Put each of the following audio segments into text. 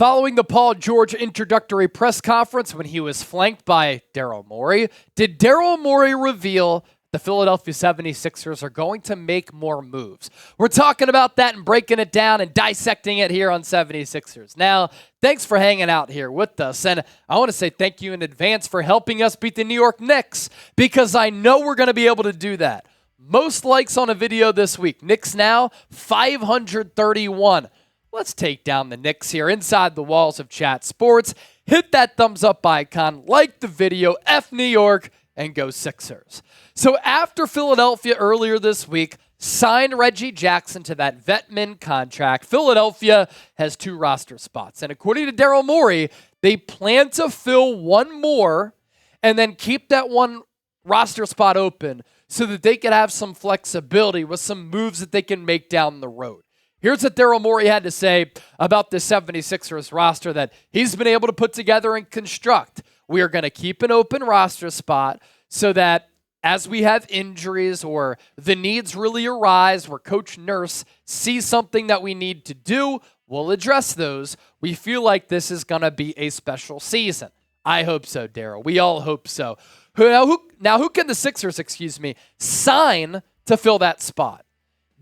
Following the Paul George introductory press conference when he was flanked by Daryl Morey, did Daryl Morey reveal the Philadelphia 76ers are going to make more moves? We're talking about that and breaking it down and dissecting it here on 76ers. Now, thanks for hanging out here with us, and I want to say thank you in advance for helping us beat the New York Knicks, because I know we're going to be able to do that. Most likes on a video this week. Knicks Now, 531. Let's take down the Knicks here inside the walls of Chat Sports. Hit that thumbs up icon, like the video, F New York, and go Sixers. So after Philadelphia earlier this week signed Reggie Jackson to that vet min contract, Philadelphia has 2 roster spots. And according to Daryl Morey, they plan to fill one more and then keep that one roster spot open so that they can have some flexibility with some moves that they can make down the road. Here's what Daryl Morey had to say about the 76ers roster that he's been able to put together and construct. We are going to keep an open roster spot so that as we have injuries or the needs really arise where Coach Nurse sees something that we need to do, we'll address those. We feel like this is going to be a special season. I hope so, Daryl. We all hope so. Now, who can the Sixers, sign to fill that spot?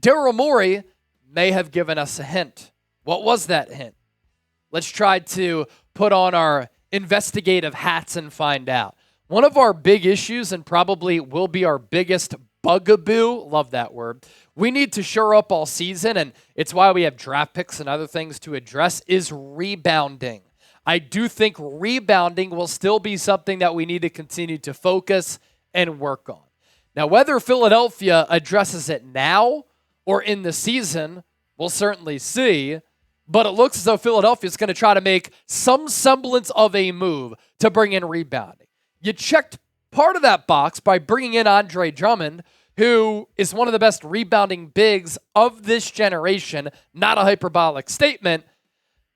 Daryl Morey may have given us a hint. What was that hint? Let's try to put on our investigative hats and find out. One of our big issues, and probably will be our biggest bugaboo, love that word, we need to shore up all season, and it's why we have draft picks and other things to address, is rebounding. I do think rebounding will still be something that we need to continue to focus and work on. Now, whether Philadelphia addresses it now or in the season, we'll certainly see. But it looks as though Philadelphia is going to try to make some semblance of a move to bring in rebounding. You checked part of that box by bringing in Andre Drummond, who is one of the best rebounding bigs of this generation. Not a hyperbolic statement,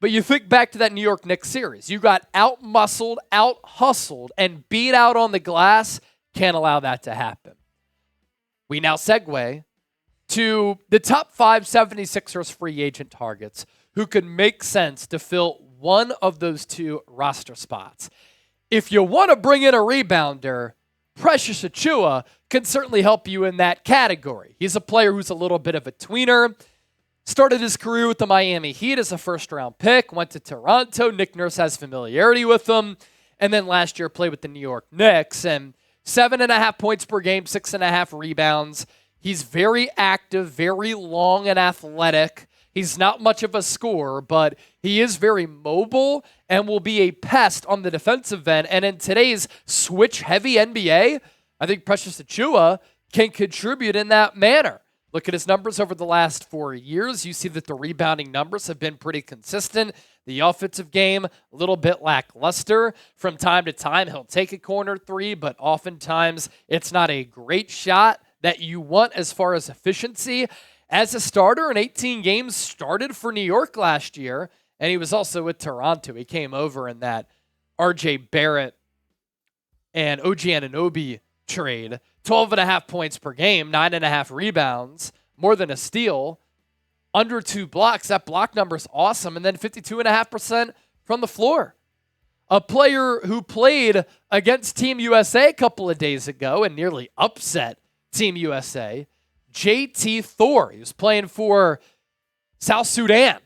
but you think back to that New York Knicks series. You got out-muscled, out-hustled, and beat out on the glass. Can't allow that to happen. We now segue to the top 5 76ers free agent targets who could make sense to fill one of those 2 roster spots. If you want to bring in a rebounder, Precious Achiuwa can certainly help you in that category. He's a player who's a little bit of a tweener. Started his career with the Miami Heat as a first-round pick, went to Toronto. Nick Nurse has familiarity with him. And then last year played with the New York Knicks. And 7.5 points per game, 6.5 rebounds. He's very active, very long and athletic. He's not much of a scorer, but he is very mobile and will be a pest on the defensive end. And in today's switch-heavy NBA, I think Precious Achiuwa can contribute in that manner. Look at his numbers over the last 4 years. You see that the rebounding numbers have been pretty consistent. The offensive game, a little bit lackluster. From time to time, he'll take a corner 3, but oftentimes it's not a great shot that you want as far as efficiency. As a starter in 18 games, started for New York last year, and he was also with Toronto. He came over in that R.J. Barrett and OG Anunoby trade. 12.5 points per game, 9.5 rebounds, more than a steal, under 2 blocks. That block number is awesome. And then 52.5% from the floor. A player who played against Team USA a couple of days ago and nearly upset Team USA, JT Thor. He was playing for South Sudan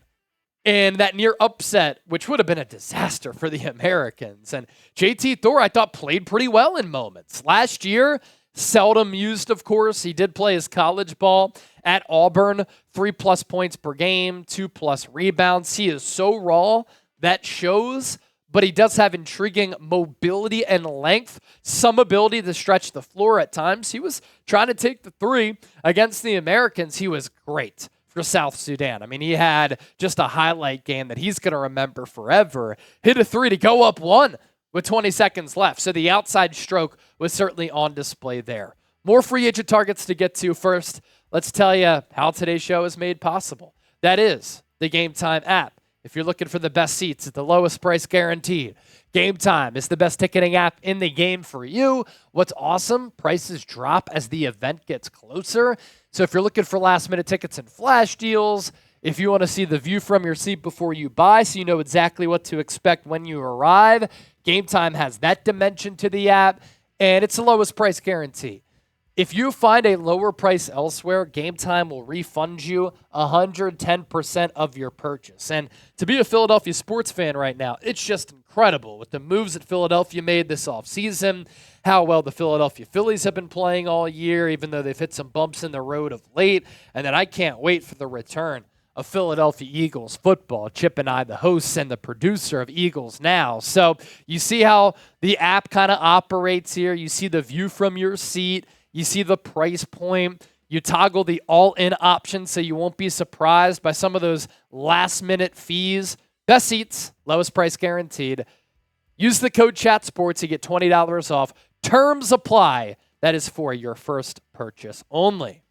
in that near upset, which would have been a disaster for the Americans. And JT Thor, I thought, played pretty well in moments. Last year, seldom used, of course. He did play his college ball at Auburn, 3+ points per game, 2+ rebounds. He is so raw, that shows, but he does have intriguing mobility and length, some ability to stretch the floor at times. He was trying to take the 3 against the Americans. He was great for South Sudan. I mean, he had just a highlight game that he's going to remember forever. Hit a 3 to go up 1 with 20 seconds left. So the outside stroke was certainly on display there. More free agent targets to get to. First, let's tell you how today's show is made possible. That is the GameTime app. If you're looking for the best seats at the lowest price guaranteed, GameTime is the best ticketing app in the game for you. What's awesome, prices drop as the event gets closer. So if you're looking for last-minute tickets and flash deals, If you want to see the view from your seat before you buy so you know exactly what to expect when you arrive, GameTime has that dimension to the app, and it's the lowest price guarantee. If you find a lower price elsewhere, GameTime will refund you 110% of your purchase. And to be a Philadelphia sports fan right now, it's just incredible with the moves that Philadelphia made this offseason, how well the Philadelphia Phillies have been playing all year, even though they've hit some bumps in the road of late. And then I can't wait for the return of Philadelphia Eagles football. Chip and I, the hosts and the producer of Eagles Now. So you see how the app kind of operates here. You see the view from your seat. You see the price point. You toggle the all-in option so you won't be surprised by some of those last-minute fees. Best seats, lowest price guaranteed. Use the code CHATSPORTS. You get $20 off. Terms apply. That is for your first purchase only.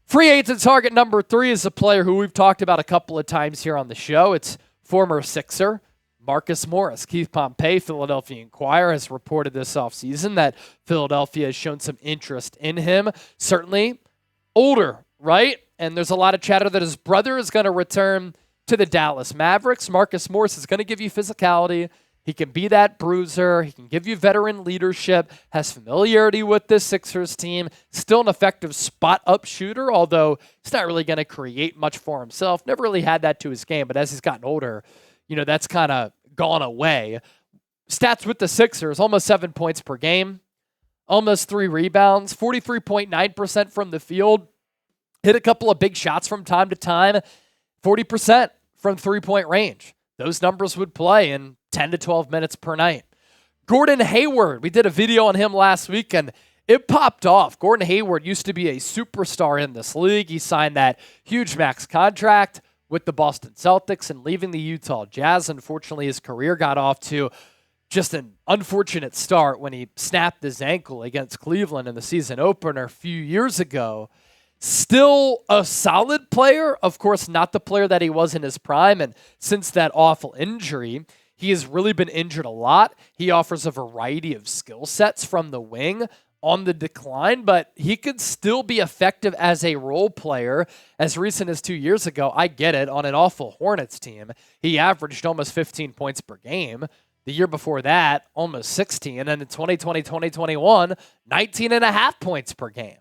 Free agent target number 3 is a player who we've talked about a couple of times here on the show. It's former Sixer Marcus Morris. Keith Pompey, Philadelphia Inquirer, has reported this offseason that Philadelphia has shown some interest in him. Certainly older, right? And there's a lot of chatter that his brother is going to return to the Dallas Mavericks. Marcus Morris is going to give you physicality. He can be that bruiser. He can give you veteran leadership, has familiarity with this Sixers team, still an effective spot-up shooter, although he's not really going to create much for himself. Never really had that to his game, but as he's gotten older, that's kind of gone away. Stats with the Sixers, almost 7 points per game, almost 3 rebounds, 43.9% from the field, hit a couple of big shots from time to time, 40% from three-point range. Those numbers would play in 10 to 12 minutes per night. Gordon Hayward, we did a video on him last week, and it popped off. Gordon Hayward used to be a superstar in this league. He signed that huge max contract with the Boston Celtics and leaving the Utah Jazz. Unfortunately, his career got off to just an unfortunate start when he snapped his ankle against Cleveland in the season opener a few years ago. Still a solid player, of course, not the player that he was in his prime. And since that awful injury, he has really been injured a lot. He offers a variety of skill sets from the wing on the decline, but he could still be effective as a role player. As recent as 2 years ago, I get it, on an awful Hornets team, he averaged almost 15 points per game. The year before that, almost 16. And then in 2020, 2021, 19 and a half points per game.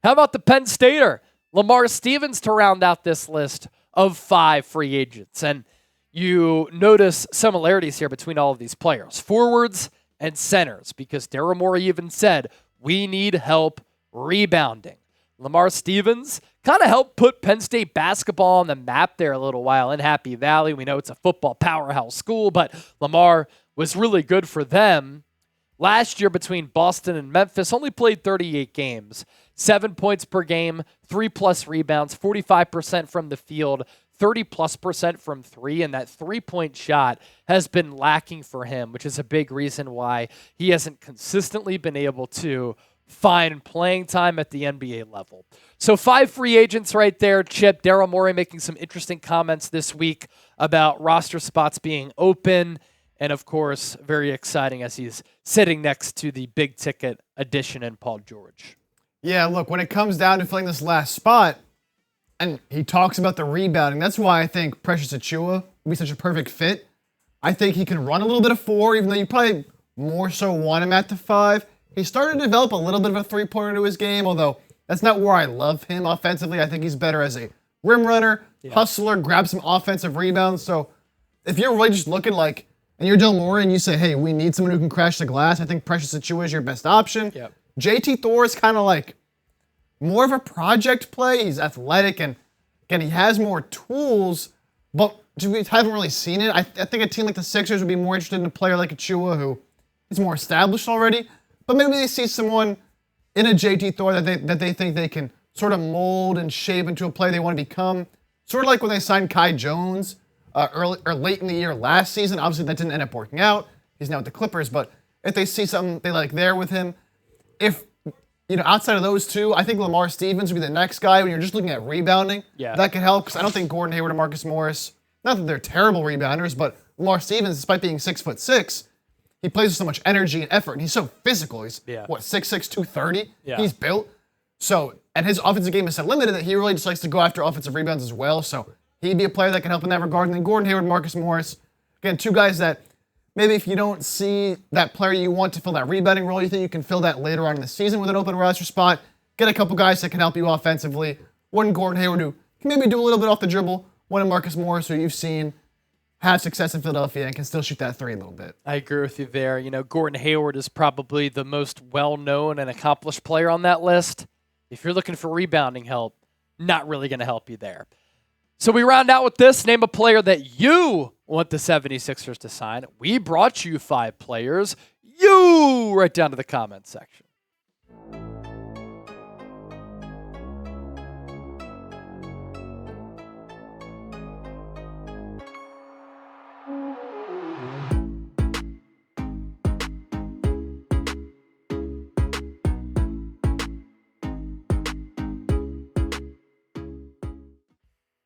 How about the Penn Stater, Lamar Stevens, to round out this list of 5 free agents? And you notice similarities here between all of these players, forwards and centers, because Daryl Morey even said, we need help rebounding. Lamar Stevens kind of helped put Penn State basketball on the map there a little while in Happy Valley. We know it's a football powerhouse school, but Lamar was really good for them. Last year between Boston and Memphis, only played 38 games, 7 points per game, 3+ rebounds, 45% from the field, 30+% from 3, and that 3-point shot has been lacking for him, which is a big reason why he hasn't consistently been able to find playing time at the NBA level. So 5 free agents right there. Chip, Daryl Morey making some interesting comments this week about roster spots being open. And, of course, very exciting as he's sitting next to the big-ticket addition in Paul George. Yeah, look, when it comes down to filling this last spot, and he talks about the rebounding, that's why I think Precious Achiuwa would be such a perfect fit. I think he can run a little bit of 4, even though you probably more so want him at the 5. He started to develop a little bit of a three-pointer to his game, although that's not where I love him offensively. I think he's better as a rim runner, hustler, grab some offensive rebounds. So if you're really just looking like, and you're Daryl Morey and you say, hey, we need someone who can crash the glass, I think Precious Achiuwa is your best option. Yep. JT Thor is kind of like more of a project play. He's athletic, and again, he has more tools, but we haven't really seen it. I think a team like the Sixers would be more interested in a player like Achiuwa, who is more established already. But maybe they see someone in a JT Thor that they think they can sort of mold and shape into a player they want to become. Sort of like when they signed Kai Jones early or late in the year last season. Obviously, that didn't end up working out. He's now with the Clippers. But if they see something they like there with him, outside of those two, I think Lamar Stevens would be the next guy when you're just looking at rebounding. Yeah. That could help, because I don't think Gordon Hayward and Marcus Morris, not that they're terrible rebounders, but Lamar Stevens, despite being 6'6", he plays with so much energy and effort, and he's so physical. He's, 6'6", 230? Yeah. He's built. So, and his offensive game is so limited that he really just likes to go after offensive rebounds as well. So he'd be a player that can help in that regard. And then Gordon Hayward, Marcus Morris, again, two guys that maybe if you don't see that player you want to fill that rebounding role, you think you can fill that later on in the season with an open roster spot. Get a couple guys that can help you offensively. One Gordon Hayward who can maybe do a little bit off the dribble. One in Marcus Morris who you've seen have success in Philadelphia and can still shoot that three a little bit. I agree with you there. You know, Gordon Hayward is probably the most well-known and accomplished player on that list. If you're looking for rebounding help, not really going to help you there. So we round out with this. Name a player that you want the 76ers to sign. We brought you 5 players. You write down to the comments section.